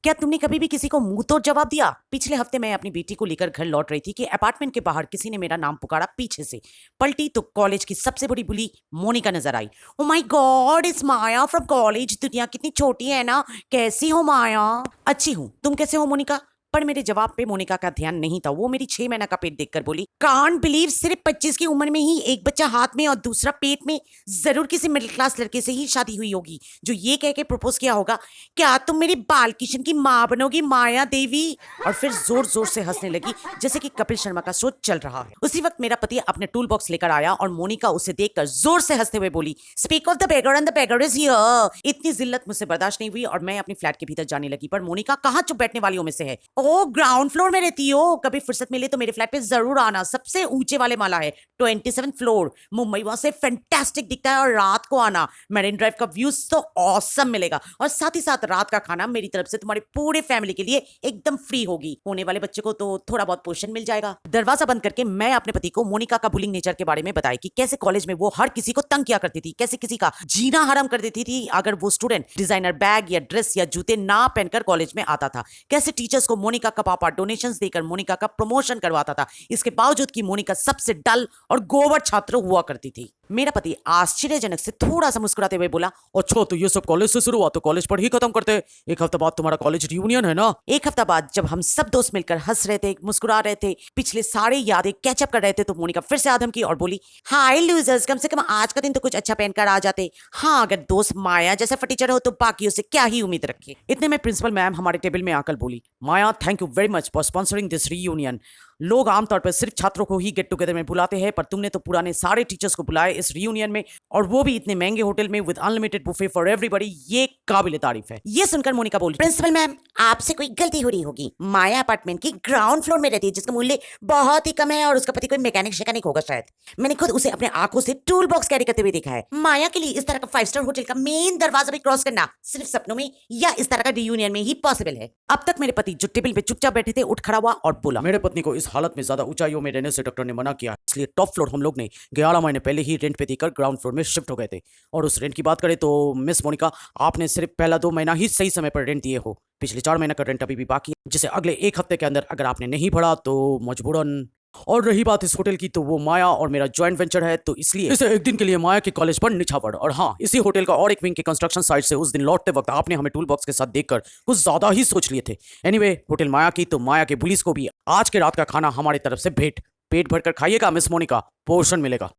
क्या तुमने कभी भी किसी को मुंह तोड़ जवाब दिया? पिछले हफ्ते मैं अपनी बेटी को लेकर घर लौट रही थी कि अपार्टमेंट के बाहर किसी ने मेरा नाम पुकारा पीछे से। पलटी तो कॉलेज की सबसे बड़ी बुली मोनिका नजर आई। Oh my god, it's Maya from college. दुनिया कितनी छोटी है ना। कैसी हो माया? अच्छी हूँ, तुम कैसे हो मोनिका? पर मेरे जवाब पे मोनिका का ध्यान नहीं था। वो मेरी 6 महीना का पेट देखकर बोली, कांट बिलीव, सिर्फ 25 की उम्र में ही एक बच्चा हाथ में और दूसरा पेट में। जरूर किसी मिडिल क्लास लड़के से ही शादी हुई होगी जो ये कह के प्रपोज किया होगा, क्या तुम मेरी बालकिशन की माँ बनोगी माया देवी? और फिर जोर जोर से हंसने लगी जैसे कि कपिल शर्मा का शो चल रहा है। उसी वक्त मेरा पति अपने टूल बॉक्स लेकर आया और मोनिका उसे देखकर जोर से हंसते हुए बोली, speak of the beggar and the beggar is here. इतनी जिल्लत मुझसे बर्दाश्त नहीं हुई और मैं अपनी फ्लैट के भीतर जाने लगी, पर मोनिका कहाँ चुप बैठने वालियों में से है। ओ, ग्राउंड फ्लोर में रहती हो, कभी फुर्सत मिले तो मेरे फ्लैट पे जरूर आना। सबसे ऊंचे वाले माला है, 27 फ्लोर, मुंबई वहां से फैंटास्टिक दिखता है। और रात को आना, मैरिन ड्राइव का व्यू तो ऑसम मिलेगा। और साथ ही साथ रात का खाना मेरी तरफ से तुम्हारे पूरे फैमिली के लिए एकदम फ्री होगी। होने वाले बच्चे को तो थोड़ा बहुत पोषण मिल जाएगा। दरवाजा बंद करके मैं अपने पति को मोनिका का बुलिंग नेचर के बारे में बताई कि कैसे कॉलेज में वो हर किसी को तंग किया करती थी, कैसे किसी का जीना हराम कर देती थी अगर वो स्टूडेंट डिजाइनर बैग या ड्रेस या जूते ना पहनकर कॉलेज में आता था, कैसे टीचर्स को मोनिका का पापा डोनेशंस देकर मोनिका का प्रमोशन करवाता था, इसके बावजूद कि मोनिका सबसे डल और गोबर छात्र हुआ करती थी। मेरा पति आश्चर्यजनक से थोड़ा सा मुस्कुराते हुए बोला, अच्छा तो ये सब कॉलेज से शुरू हुआ तो कॉलेज पर ही खत्म करते। एक हफ्ता बाद तुम्हारा कॉलेज रियूनियन है ना? एक हफ्ता बाद जब हम सब दोस्त मिलकर हंस रहे थे, मुस्कुरा रहे थे, पिछले सारे यादें कैचअप कर रहे थे, तो मोनिका फिर से आदम की और बोली, हाय लूजर्स, कम से कम आज का दिन तो कुछ अच्छा पहनकर आ जाते। हाँ, अगर दोस्त माया जैसा फटीचर हो तो बाकियों से क्या ही उम्मीद रखे। इतने में प्रिंसिपल मैम हमारे टेबल में आकर बोली, Maya, thank you very much for sponsoring this reunion. लोग आमतौर पर सिर्फ छात्रों को ही गेट टुगेदर में बुलाते हैं, पर तुमने तो पुराने सारे टीचर्स को बुलाए इस रियूनियन में, और वो भी इतने महंगे होटल में with unlimited buffet for everybody. ये काबिले तारीफ है। ये सुनकर मोनिका बोली, प्रिंसिपल मैम, आपसे कोई गलती हो रही होगी। माया अपार्टमेंट की ग्राउंड फ्लोर में रहती है, जिसका मूल्य बहुत ही कम है, और उसका पति कोई मैकेनिक शैकेनिक होगा शायद। मैंने खुद उसे अपने आंखों से टूल बॉक्स कैरी करते हुए देखा है। माया के लिए इस तरह का 5 स्टार होटल का मेन दरवाजा भी क्रॉस करना सिर्फ सपनों में या इस तरह का रियूनियन में ही पॉसिबल है। अब तक मेरे पति जो टेबल पे चुपचाप बैठे थे उठ खड़ा हुआ और बोला, मेरे पत्नी को इस हालत में ज्यादा ऊंचाइयों में रहने से डॉक्टर ने मना किया, इसलिए टॉप फ्लोर हम लोग ने 11 महीने पहले ही रेंट पे देकर ग्राउंड फ्लोर में शिफ्ट हो गए थे। और उस रेंट की बात करें तो मिस मोनिका, आपने सिर्फ पहला 2 महीना ही सही समय पर रेंट दिए हो। पिछले 4 महीने का रेंट अभी भी बाकी है, जिसे अगले 1 हफ्ते के अंदर अगर आपने नहीं भरा तो मजबूरन। और रही बात इस होटल की, तो वो माया और मेरा जॉइंट वेंचर है, तो इसलिए इसे एक दिन के लिए माया के कॉलेज पर निछावर। और हाँ, इसी होटल का और एक विंग के कंस्ट्रक्शन साइट से उस दिन लौटते वक्त आपने हमें टूल बॉक्स के साथ देखकर कुछ ज्यादा ही सोच लिए थे। एनीवे, होटल माया की तो माया के पुलिस को भी आज के रात का खाना हमारी तरफ से भेंट। पेट भरकर खाइएगा मिस मोनिका, पोर्शन मिलेगा।